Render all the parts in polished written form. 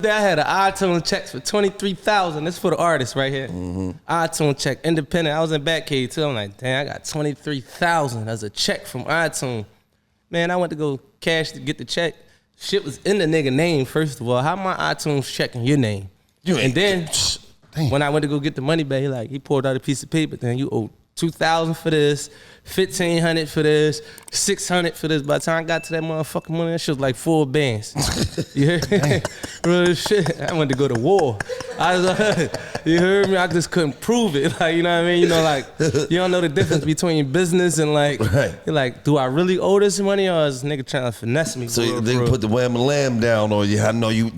I had an iTunes check for $23,000. This for the artist right here. iTunes check, independent. I was in Batcave too. I'm like, damn, I got $23,000 as a check from iTunes. Man, I went to go cash to get the check. Shit was in the nigga name, first of all. How my iTunes checking your name? And then when I went to go get the money back, he pulled out a piece of paper. Then you owe $2,000 for this, $1,500 for this, $600 for this. By the time I got to that motherfucking money, that shit was like 4 bands. You heard me? Real shit. I went to go to war. I was like, you heard me? I just couldn't prove it. Like, you know what I mean? You know, like, you don't know the difference between business and like, you're like, do I really owe this money or is this nigga trying to finesse me? So they put the wham and lamb down on you. I know you.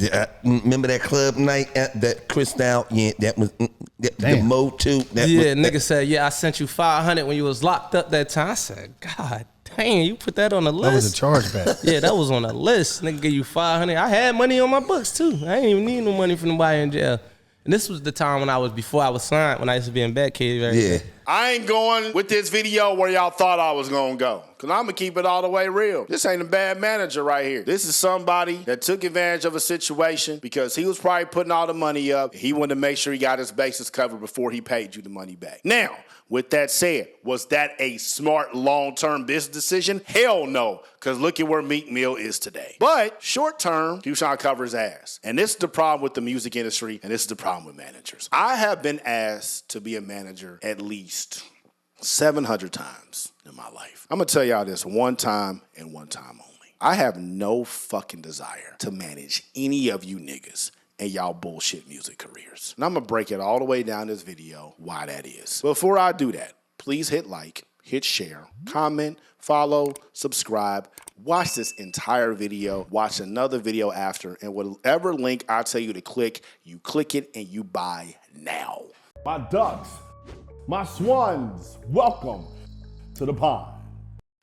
Remember that club night at that Crystal? Yeah, that was the Mo too. Nigga said, yeah, I sent you $500 when you was locked up that time. I said, God dang, you put that on the list? That was a chargeback. Yeah, that was on the list. Nigga gave you $500. I had money on my books too. I ain't even need no money from nobody in jail. And this was the time before I was signed, when I used to be in Batcave. Yeah. I ain't going with this video where y'all thought I was gonna go. Cause I'm gonna keep it all the way real. This ain't a bad manager right here. This is somebody that took advantage of a situation because he was probably putting all the money up. He wanted to make sure he got his bases covered before he paid you the money back. Now, with that said, was that a smart long-term business decision? Hell no, because look at where Meek Mill is today. But short-term, he was trying to cover his ass. And this is the problem with the music industry, and this is the problem with managers. I have been asked to be a manager at least 700 times in my life. I'm going to tell y'all this one time and one time only. I have no fucking desire to manage any of you niggas and y'all bullshit music careers. And I'm gonna break it all the way down this video why that is. Before I do that, please hit like, hit share, comment, follow, subscribe, watch this entire video, watch another video after, and whatever link I tell you to click, you click it and you buy now. My ducks, my swans, welcome to the pond.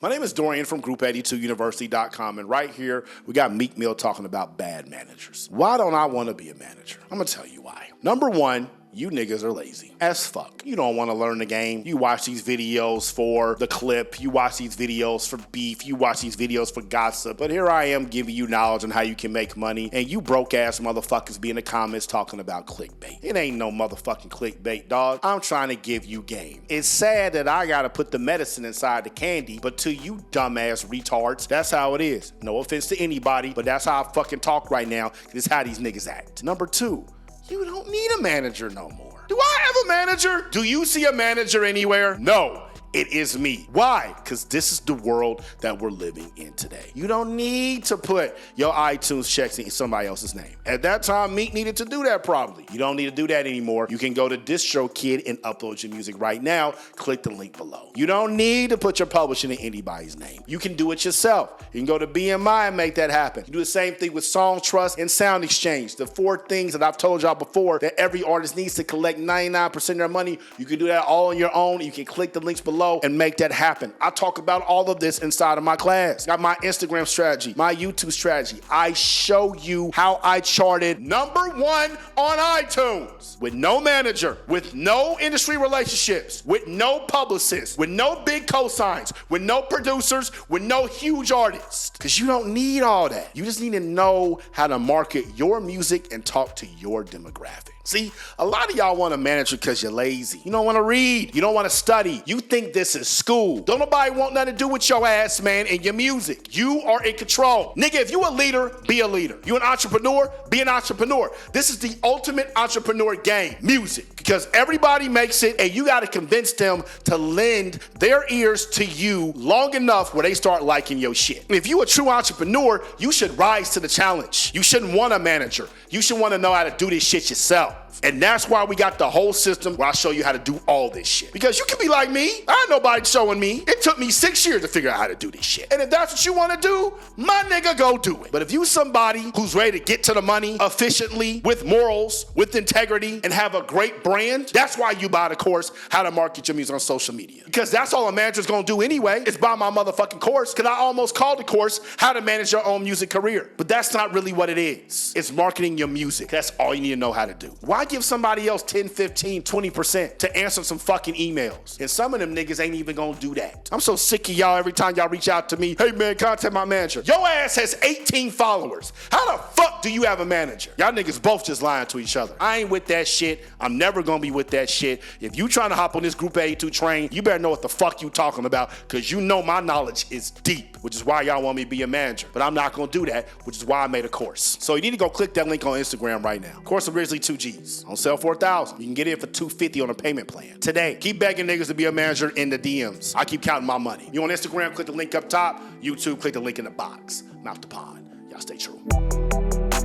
My name is Dorian from Group82University.com, and right here, we got Meek Mill talking about bad managers. Why don't I want to be a manager? I'm going to tell you why. Number one, you niggas are lazy as fuck. You don't want to learn the game. You watch these videos for the clip. You watch these videos for beef. You watch these videos for gossip. But here I am giving you knowledge on how you can make money, and you broke ass motherfuckers be in the comments talking about clickbait. It ain't no motherfucking clickbait, dog. I'm trying to give you game. It's sad that I got to put the medicine inside the candy, but to you dumbass retards, that's how it is. No offense to anybody, but that's how I fucking talk right now. This is how these niggas act. Number two, you don't need a manager no more. Do I have a manager? Do you see a manager anywhere? No. It is me. Why? Because this is the world that we're living in today. You don't need to put your iTunes checks in somebody else's name. At that time, Meek needed to do that probably. You don't need to do that anymore. You can go to DistroKid and upload your music right now. Click the link below. You don't need to put your publishing in anybody's name. You can do it yourself. You can go to BMI and make that happen. You do the same thing with Song Trust and Sound Exchange. The 4 things that I've told y'all before that every artist needs to collect 99% of their money. You can do that all on your own. You can click the links below and make that happen. I talk about all of this inside of my class. Got my Instagram strategy, my YouTube strategy. I show you how I charted #1 on iTunes with no manager, with no industry relationships, with no publicists, with no big cosigns, with no producers, with no huge artists. Because you don't need all that. You just need to know how to market your music and talk to your demographic. See, a lot of y'all want a manager because you're lazy. You don't want to read. You don't want to study. You think this is school. Don't nobody want nothing to do with your ass, man, and your music. You are in control. Nigga, if you a leader, be a leader. You an entrepreneur, be an entrepreneur. This is the ultimate entrepreneur game, music. Because everybody makes it, and you got to convince them to lend their ears to you long enough where they start liking your shit. If you a true entrepreneur, you should rise to the challenge. You shouldn't want a manager. You should want to know how to do this shit yourself. And that's why we got the whole system where I show you how to do all this shit. Because you can be like me. I ain't nobody showing me. It took me 6 years to figure out how to do this shit. And if that's what you want to do, my nigga, go do it. But if you somebody who's ready to get to the money efficiently, with morals, with integrity, and have a great brand, that's why you buy the course, How to Market Your Music on Social Media. Because that's all a manager's gonna do anyway, is buy my motherfucking course. Because I almost called the course How to Manage Your Own Music Career. But that's not really what it is. It's marketing your music. That's all you need to know how to do. Why give somebody else 10, 15, 20% to answer some fucking emails? And some of them niggas niggas ain't even gonna do that. I'm so sick of y'all every time y'all reach out to me. Hey man, contact my manager. Your ass has 18 followers. How the fuck do you have a manager? Y'all niggas both just lying to each other. I ain't with that shit. I'm never gonna be with that shit. If you trying to hop on this Group 82 train, you better know what the fuck you talking about, because you know my knowledge is deep, which is why y'all want me to be a manager. But I'm not gonna do that, which is why I made a course. So you need to go click that link on Instagram right now. Course originally 2 G's. On sale 4,000. You can get it for $250 on a payment plan. Today, keep begging niggas to be a manager in the DMs. I keep counting my money. You on Instagram, click the link up top. YouTube, click the link in the box. Mouth the pod. Y'all stay true.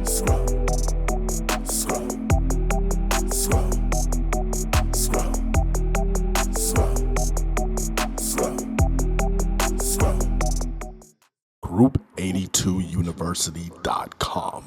Scroll. Scroll. Scroll. Scroll. Scroll. Scroll. Group82University.com.